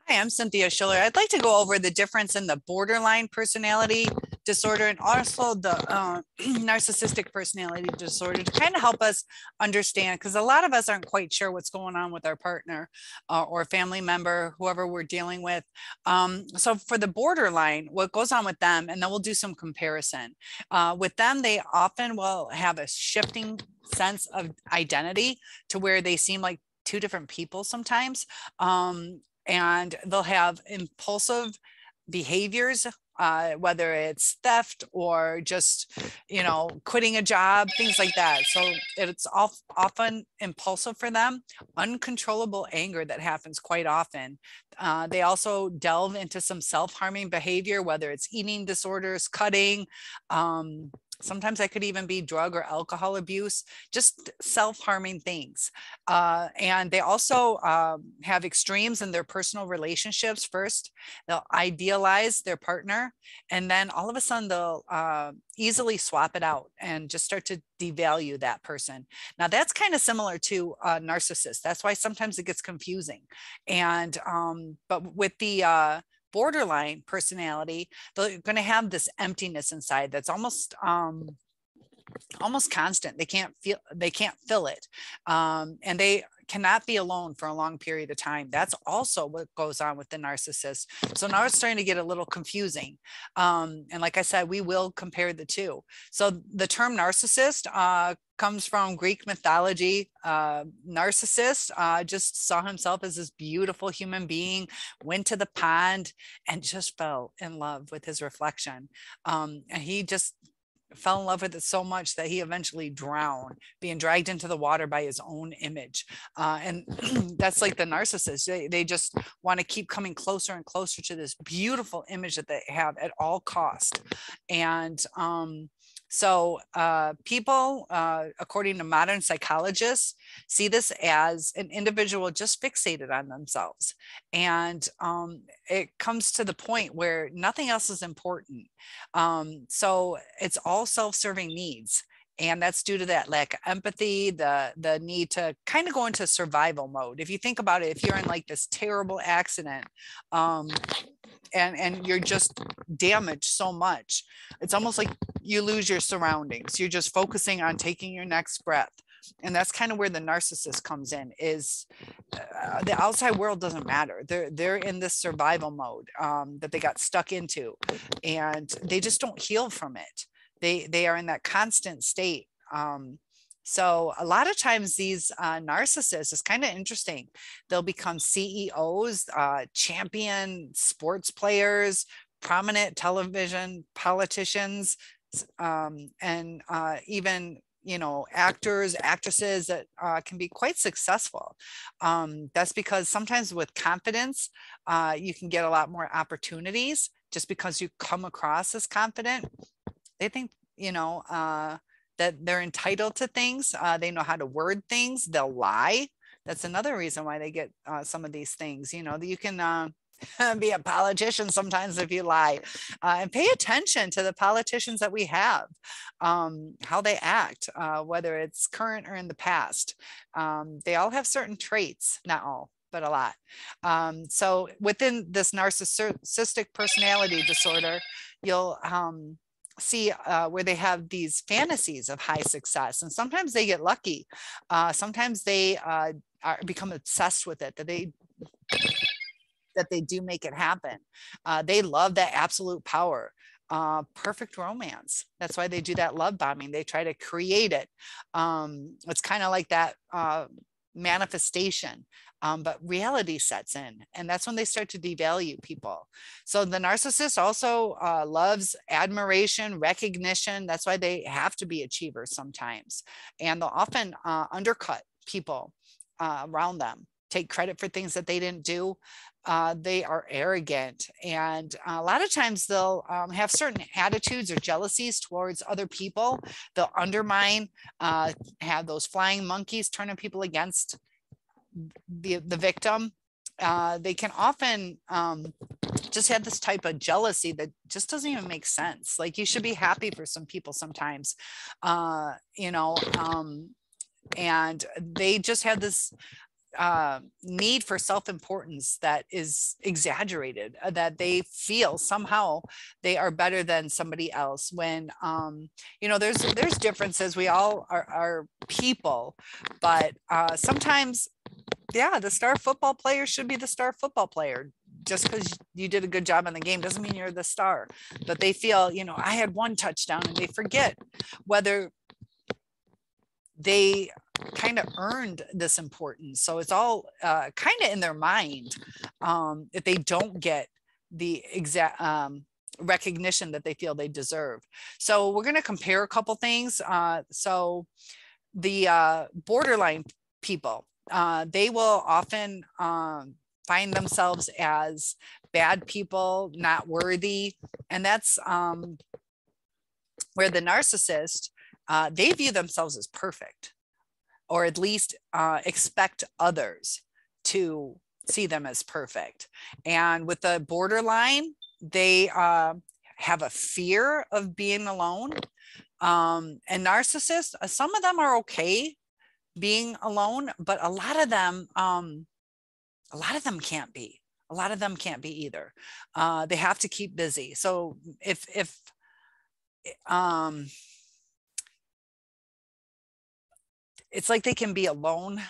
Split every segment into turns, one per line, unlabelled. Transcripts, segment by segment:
Hi, I'm Cynthia Schiller. I'd like to go over the difference in the borderline personality disorder and also the narcissistic personality disorder to kind of help us understand, because a lot of us aren't quite sure what's going on with our partner or family member, whoever we're dealing with. So for the borderline, what goes on with them, and then we'll do some comparison. With them, they often will have a shifting sense of identity to where they seem like two different people sometimes. And they'll have impulsive behaviors, whether it's theft or just, quitting a job, things like that. So it's often impulsive for them, uncontrollable anger that happens quite often. They also delve into some self-harming behavior, whether it's eating disorders, cutting, sometimes that could even be drug or alcohol abuse, just self-harming things. And they also have extremes in their personal relationships. First, they'll idealize their partner, and then all of a sudden they'll easily swap it out and just start to devalue that person. Now that's kind of similar to narcissists. That's why sometimes it gets confusing. And but with the borderline personality, they're going to have this emptiness inside that's almost constant. They can't fill it, and they cannot be alone for a long period of time. That's also what goes on with the narcissist. So now it's starting to get a little confusing, and like I said, we will compare the two. So the term narcissist comes from Greek mythology. Narcissus just saw himself as this beautiful human being, went to the pond and just fell in love with his reflection. And he just fell in love with it so much that he eventually drowned, being dragged into the water by his own image. And that's like the narcissist. They just want to keep coming closer and closer to this beautiful image that they have at all cost. And so people, according to modern psychologists, see this as an individual just fixated on themselves. And it comes to the point where nothing else is important. So it's all self-serving needs. And that's due to that lack of empathy, the need to kind of go into survival mode. If you think about it, if you're in like this terrible accident, and you're just damaged so much, it's almost like you lose your surroundings. You're just focusing on taking your next breath. And that's kind of where the narcissist comes in, is the outside world doesn't matter. They're in this survival mode that they got stuck into, and they just don't heal from it. They are in that constant state. So a lot of times these narcissists is kind of interesting. They'll become CEOs, champion sports players, prominent television politicians, and even actors, actresses that can be quite successful. That's because sometimes with confidence, you can get a lot more opportunities just because you come across as confident. They think, that they're entitled to things. They know how to word things. They'll lie. That's another reason why they get some of these things. You can be a politician sometimes if you lie. And pay attention to the politicians that we have, how they act, whether it's current or in the past. They all have certain traits, not all, but a lot. So within this narcissistic personality disorder, you'll see where they have these fantasies of high success, and sometimes they get lucky. Sometimes they become obsessed with it, that they do make it happen. They love that absolute power. Perfect romance. That's why they do that love bombing. They try to create it. It's kind of like that manifestation. But reality sets in, and that's when they start to devalue people. So the narcissist also loves admiration, recognition. That's why they have to be achievers sometimes. And they'll often undercut people around them, take credit for things that they didn't do. They are arrogant, and a lot of times they'll have certain attitudes or jealousies towards other people. They'll undermine, have those flying monkeys turning people against the victim. They can often just have this type of jealousy that just doesn't even make sense. Like, you should be happy for some people sometimes, and they just have this need for self-importance that is exaggerated, that they feel somehow they are better than somebody else, when you know, there's differences. We all are people, but sometimes, yeah, the star football player should be the star football player. Just because you did a good job on the game doesn't mean you're the star. But they feel, you know, I had one touchdown, and they forget whether they kind of earned this importance. So it's all kind of in their mind, if they don't get the exact recognition that they feel they deserve. So we're going to compare a couple things. So the borderline people, they will often find themselves as bad people, not worthy. And that's where the narcissist, they view themselves as perfect, or at least expect others to see them as perfect. And with the borderline, they have a fear of being alone. And narcissists, some of them are okay being alone, but a lot of them can't be. A lot of them can't be either. They have to keep busy. So if it's like they can be alone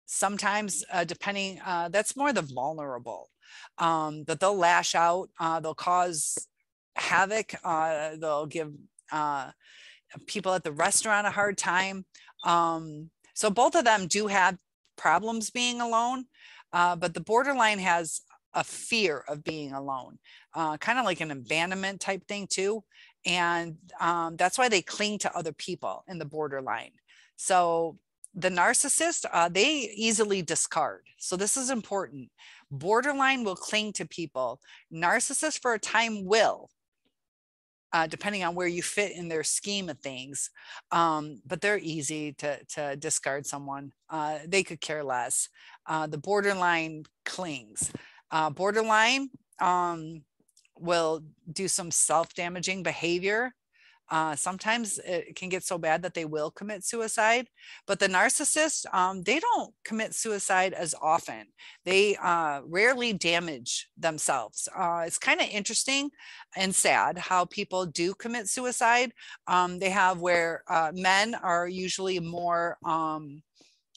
sometimes, depending, that's more the vulnerable, that they'll lash out, they'll cause havoc, they'll give people at the restaurant a hard time. So both of them do have problems being alone, but the borderline has a fear of being alone, kind of like an abandonment type thing too. And that's why they cling to other people in the borderline. So the narcissist, they easily discard. So this is important. Borderline will cling to people. Narcissist for a time will, depending on where you fit in their scheme of things. But they're easy to discard someone. They could care less. The borderline clings. Borderline will do some self-damaging behavior. Sometimes it can get so bad that they will commit suicide, but the narcissist, they don't commit suicide as often. They rarely damage themselves. It's kind of interesting and sad how people do commit suicide. They have where men are usually more kind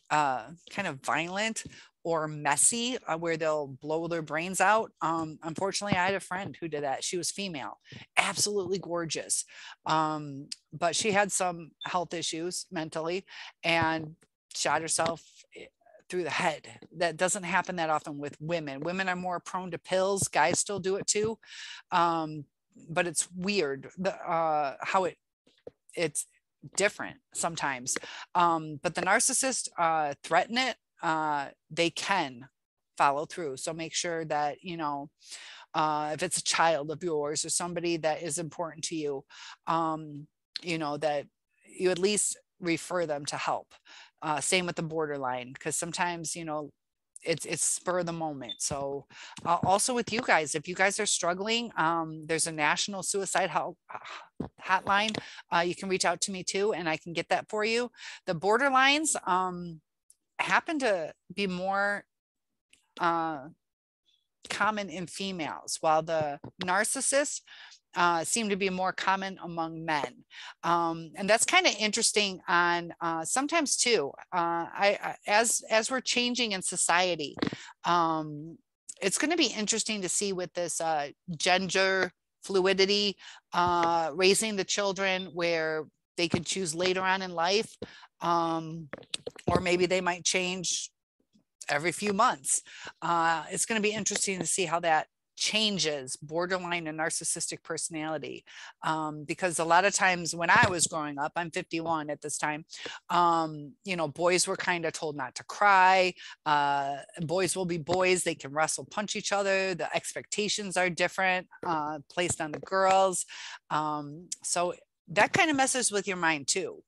of violent or messy, where they'll blow their brains out. Unfortunately, I had a friend who did that. She was female, absolutely gorgeous. But she had some health issues mentally and shot herself through the head. That doesn't happen that often with women. Women are more prone to pills. Guys still do it too. But it's weird how it's different sometimes. But the narcissist threaten it. They can follow through. So make sure that, you know, if it's a child of yours or somebody that is important to you, you know, that you at least refer them to help. Same with the borderline, because sometimes, you know, it's spur of the moment. So also with you guys, if you guys are struggling, there's a national suicide hotline. You can reach out to me too, and I can get that for you. The borderlines, happen to be more common in females, while the narcissists seem to be more common among men. And that's kind of interesting on sometimes too. As we're changing in society, it's going to be interesting to see with this gender fluidity, raising the children where they could choose later on in life. Or maybe they might change every few months. It's going to be interesting to see how that changes borderline and narcissistic personality. Because a lot of times when I was growing up, I'm 51 at this time, you know, boys were kind of told not to cry. Boys will be boys. They can wrestle, punch each other. The expectations are different, placed on the girls. So that kind of messes with your mind too.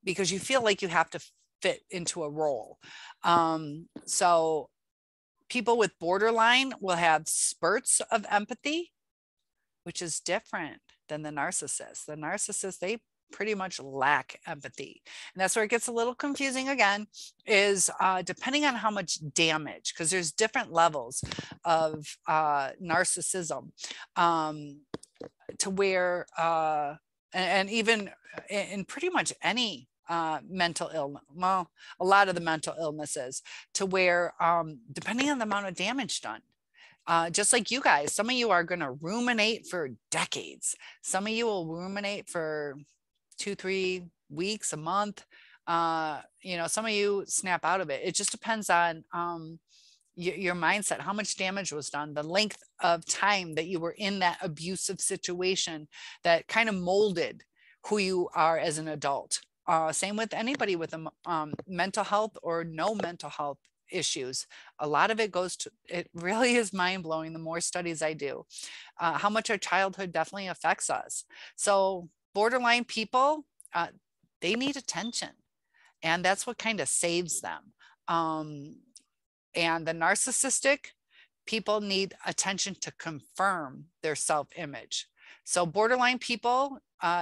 Because you feel like you have to fit into a role. So people with borderline will have spurts of empathy, which is different than the narcissist. The narcissist, pretty much lack empathy. And that's where it gets a little confusing again, is depending on how much damage, because there's different levels of narcissism, to where, and even in pretty much any mental illness, well, a lot of the mental illnesses, to where depending on the amount of damage done, just like you guys, some of you are going to ruminate for decades. Some of you will ruminate for 2-3 weeks, a month. You know, some of you snap out of it. It just depends on your mindset, how much damage was done, the length of time that you were in that abusive situation that kind of molded who you are as an adult. Same with anybody with a mental health or no mental health issues. A lot of it goes to, it really is mind blowing the more studies I do, how much our childhood definitely affects us. So borderline people, they need attention, and that's what kind of saves them. And the narcissistic people need attention to confirm their self-image. So borderline people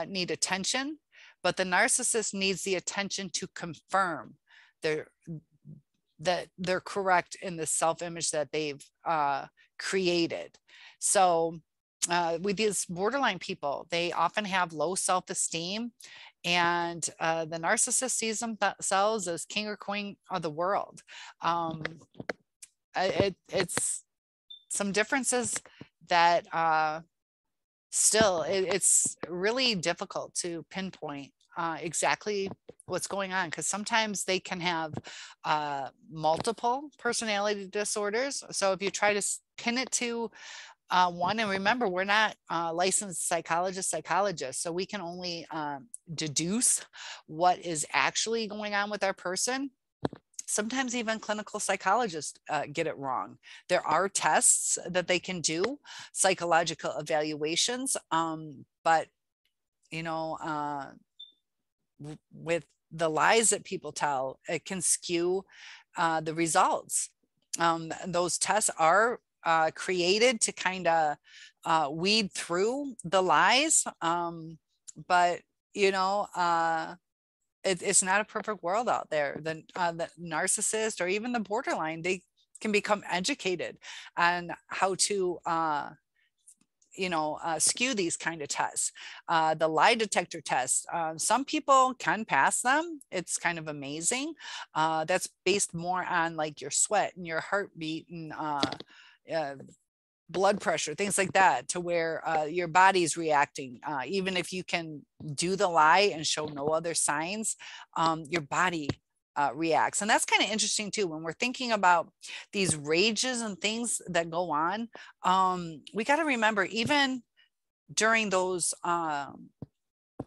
need attention, but the narcissist needs the attention to confirm that they're correct in the self-image that they've created. So with these borderline people, they often have low self-esteem, and the narcissist sees themselves as king or queen of the world. It's some differences that still it's really difficult to pinpoint exactly what's going on, because sometimes they can have multiple personality disorders. So if you try to pin it to one, and remember, we're not licensed psychologists, so we can only deduce what is actually going on with our person. Sometimes even clinical psychologists get it wrong. There are tests that they can do, psychological evaluations, but you know, with the lies that people tell, it can skew the results. Those tests are created to kind of weed through the lies, but you know, it's not a perfect world out there. The narcissist or even the borderline, they can become educated on how to skew these kind of tests. The lie detector test, some people can pass them. It's kind of amazing. That's based more on like your sweat and your heartbeat and blood pressure, things like that, to where your body's reacting. Even if you can do the lie and show no other signs, your body reacts. And that's kind of interesting too, when we're thinking about these rages and things that go on. We got to remember, even during those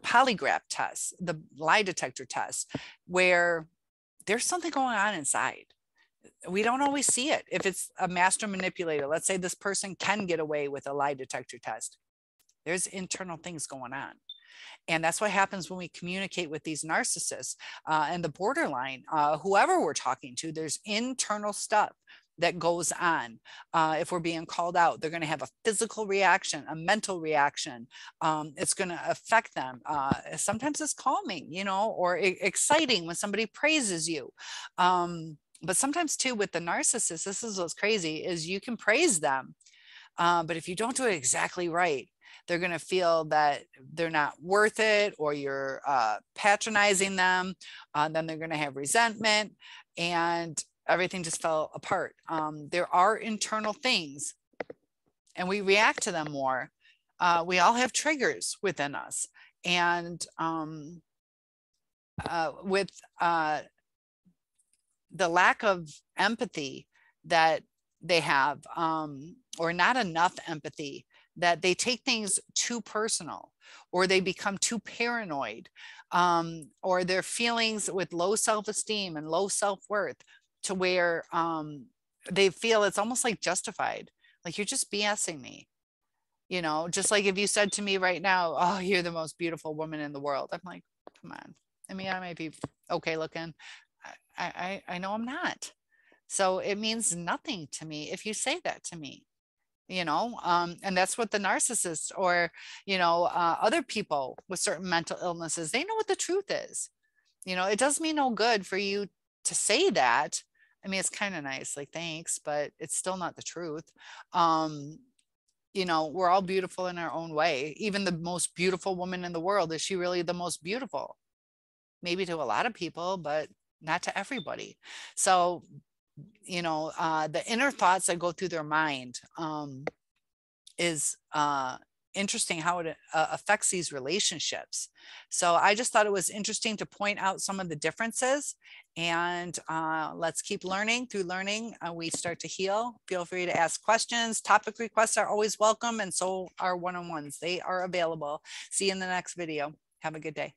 polygraph tests, the lie detector tests, where there's something going on inside. We don't always see it. If it's a master manipulator, let's say this person can get away with a lie detector test, there's internal things going on. And that's what happens when we communicate with these narcissists and the borderline, whoever we're talking to. There's internal stuff that goes on. If we're being called out, they're going to have a physical reaction, a mental reaction. It's going to affect them. Sometimes it's calming, you know, or exciting when somebody praises you. But sometimes too, with the narcissist, this is what's crazy, is you can praise them, but if you don't do it exactly right, they're going to feel that they're not worth it, or you're patronizing them. Then they're going to have resentment, and everything just fell apart. There are internal things, and we react to them more. We all have triggers within us, and with the lack of empathy that they have, or not enough empathy, that they take things too personal, or they become too paranoid, or their feelings with low self-esteem and low self-worth, to where they feel it's almost like justified, like you're just BSing me. You know, just like if you said to me right now, oh, you're the most beautiful woman in the world, I'm like, come on. I mean, I might be okay looking. I know I'm not. So it means nothing to me if you say that to me. and that's what the narcissist or, other people with certain mental illnesses, they know what the truth is. It does me no good for you to say that. I mean, it's kind of nice, like, thanks, but it's still not the truth. Um, we're all beautiful in our own way. Even the most beautiful woman in the world, is she really the most beautiful? Maybe to a lot of people, but not to everybody. So, the inner thoughts that go through their mind is interesting, how it affects these relationships. So I just thought it was interesting to point out some of the differences. And let's keep learning. Through learning, we start to heal. Feel free to ask questions. Topic requests are always welcome, and so are one-on-ones. They are available. See you in the next video. Have a good day.